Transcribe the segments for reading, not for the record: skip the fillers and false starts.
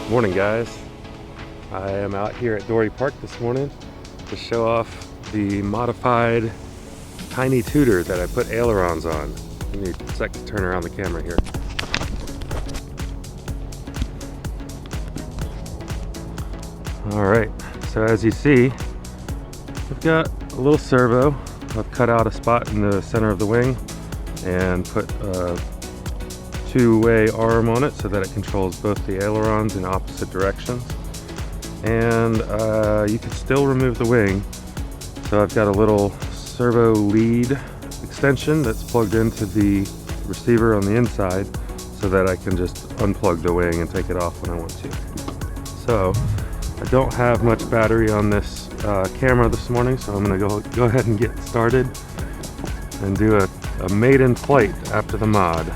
Morning guys, I am out here at Dory Park this morning to show off the modified tiny Tutor that I put ailerons on. Give me a sec to turn around the camera here. Alright, so as you see, I've got a little servo. I've cut out a spot in the center of the wing and put a two-way arm on it so that it controls both the ailerons in opposite directions. And you can still remove the wing. So I've got a little servo lead extension that's plugged into the receiver on the inside so that I can just unplug the wing and take it off when I want to. So I don't have much battery on this camera this morning, so I'm going to go ahead and get started and do a maiden flight after the mod.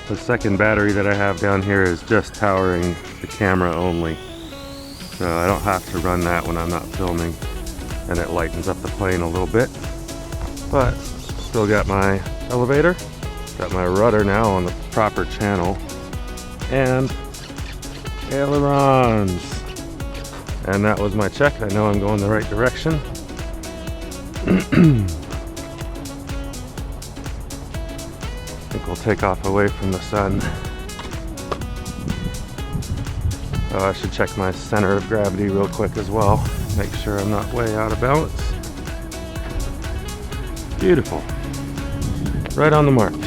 The second battery that I have down here is just powering the camera only. So I don't have to run that when I'm not filming, and it lightens up the plane a little bit. But still got my elevator, got my rudder now on the proper channel, and ailerons. And that was my check. I know I'm going the right direction. I think we'll take off away from the sun. Oh, I should check my center of gravity real quick as well. Make sure I'm not way out of balance. Beautiful. Right on the marks.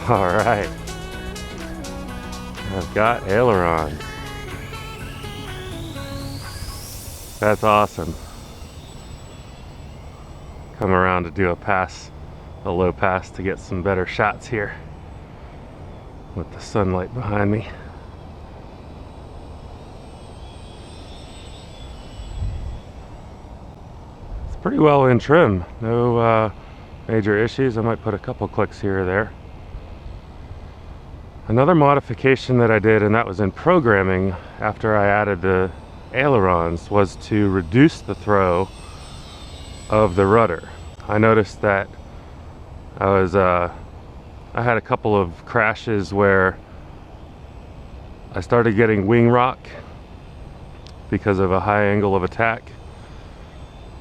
All right, I've got ailerons. That's awesome. Come around to do a low pass to get some better shots here with the sunlight behind me. It's pretty well in trim, no major issues. I might put a couple clicks here or there. Another modification that I did, and that was in programming after I added the ailerons, was to reduce the throw of the rudder. I noticed that I had a couple of crashes where I started getting wing rock because of a high angle of attack,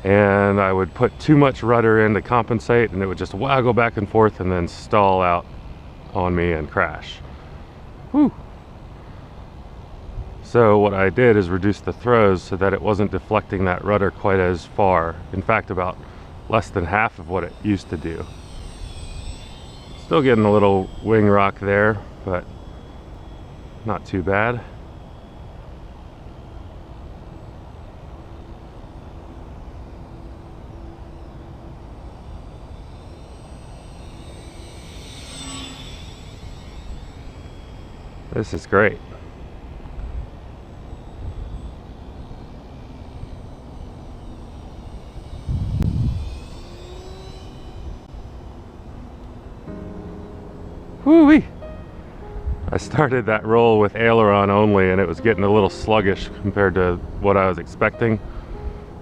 and I would put too much rudder in to compensate, and it would just waggle back and forth and then stall out on me and crash. Whew. So what I did is reduce the throws so that it wasn't deflecting that rudder quite as far. In fact, about less than half of what it used to do. Still getting a little wing rock there, but not too bad. This is great. Woo-wee! I started that roll with aileron only, and it was getting a little sluggish compared to what I was expecting.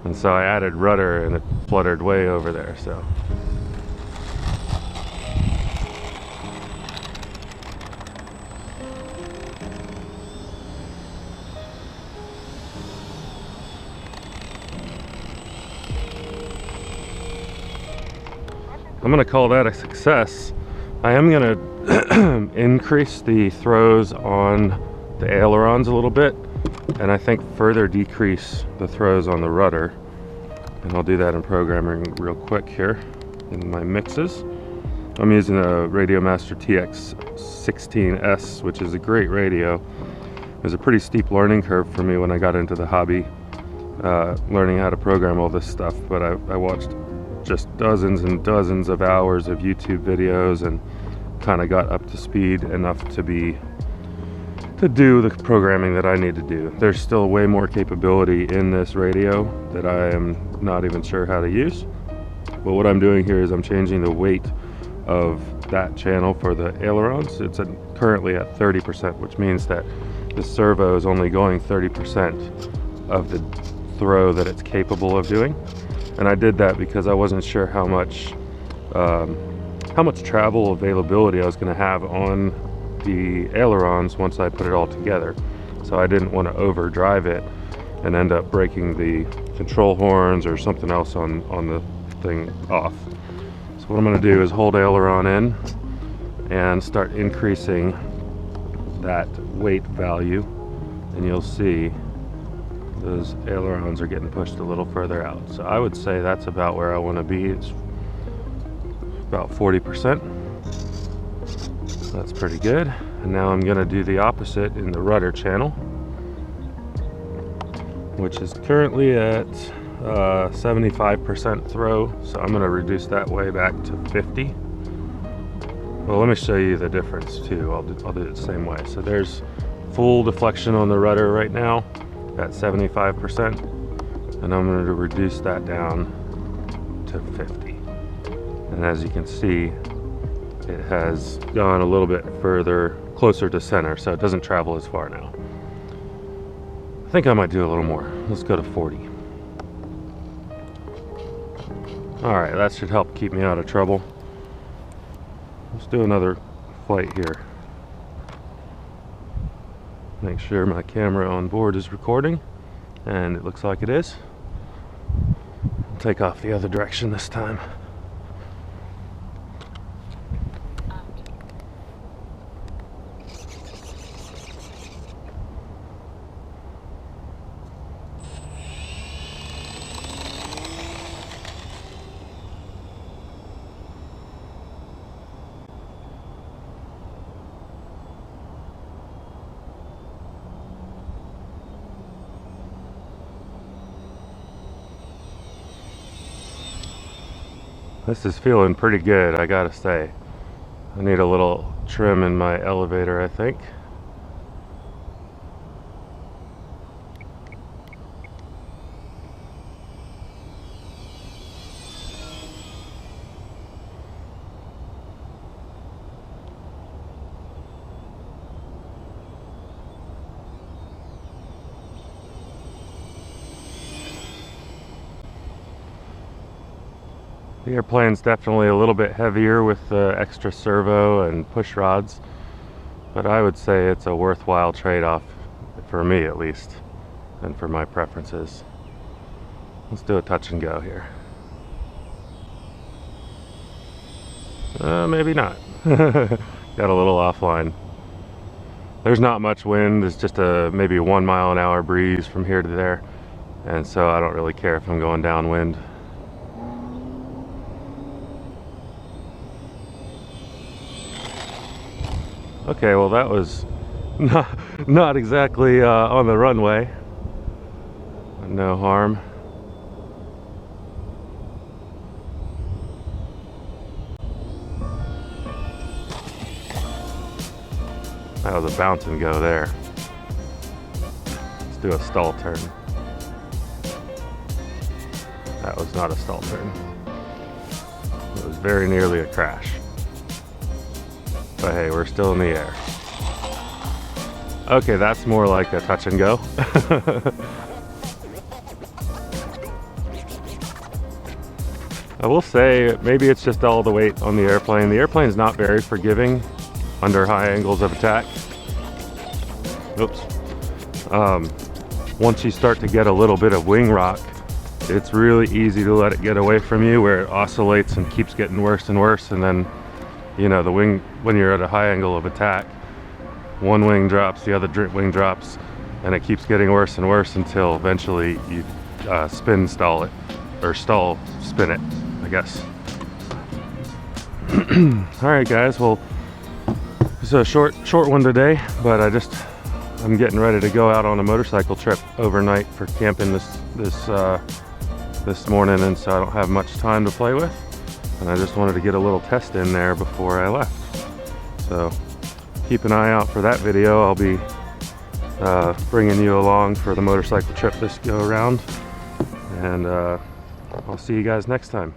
And so I added rudder, and it fluttered way over there, so. I'm gonna call that a success. I am gonna increase the throws on the ailerons a little bit, and I think further decrease the throws on the rudder. And I'll do that in programming real quick here in my mixes. I'm using a Radiomaster TX16S, which is a great radio. It was a pretty steep learning curve for me when I got into the hobby, learning how to program all this stuff, but I watched just dozens and dozens of hours of YouTube videos and kind of got up to speed enough to do the programming that I need to do. There's still way more capability in this radio that I am not even sure how to use. But what I'm doing here is I'm changing the weight of that channel for the ailerons. It's currently at 30%, which means that the servo is only going 30% of the throw that it's capable of doing. And I did that because I wasn't sure how much travel availability I was going to have on the ailerons once I put it all together. So I didn't want to overdrive it and end up breaking the control horns or something else on the thing off. So what I'm going to do is hold aileron in and start increasing that weight value, and you'll see those ailerons are getting pushed a little further out. So I would say that's about where I want to be. It's about 40%. That's pretty good. And now I'm going to do the opposite in the rudder channel, which is currently at 75% throw. So I'm going to reduce that way back to 50. Well, let me show you the difference too. I'll do it the same way. So there's full deflection on the rudder right now at 75%, and I'm going to reduce that down to 50. And as you can see, it has gone a little bit further, closer to center, so it doesn't travel as far now. I think I might do a little more. Let's go to 40. All right, that should help keep me out of trouble. Let's do another flight here. Make sure my camera on board is recording, and it looks like it is. I'll take off the other direction this time. This is feeling pretty good, I gotta say. I need a little trim in my elevator, I think. The airplane's definitely a little bit heavier with the extra servo and push rods, but I would say it's a worthwhile trade-off, for me at least, and for my preferences. Let's do a touch and go here. Maybe not. Got a little offline. There's not much wind, it's just maybe a 1 mile an hour breeze from here to there, and so I don't really care if I'm going downwind. Okay, well that was not exactly on the runway. No harm. That was a bounce and go there. Let's do a stall turn. That was not a stall turn. It was very nearly a crash. But hey, we're still in the air. Okay, that's more like a touch and go. I will say, maybe it's just all the weight on the airplane. The airplane's not very forgiving under high angles of attack. Oops. Once you start to get a little bit of wing rock, it's really easy to let it get away from you, where it oscillates and keeps getting worse and worse, and then you know, the wing, when you're at a high angle of attack, one wing drops, the other wing drops, and it keeps getting worse and worse until eventually you spin stall it or stall spin it, I guess. All right, guys. Well, it's a short one today, but I'm getting ready to go out on a motorcycle trip overnight for camping this morning, and so I don't have much time to play with, and I just wanted to get a little test in there before I left. So keep an eye out for that video. I'll be bringing you along for the motorcycle trip this go around, and I'll see you guys next time.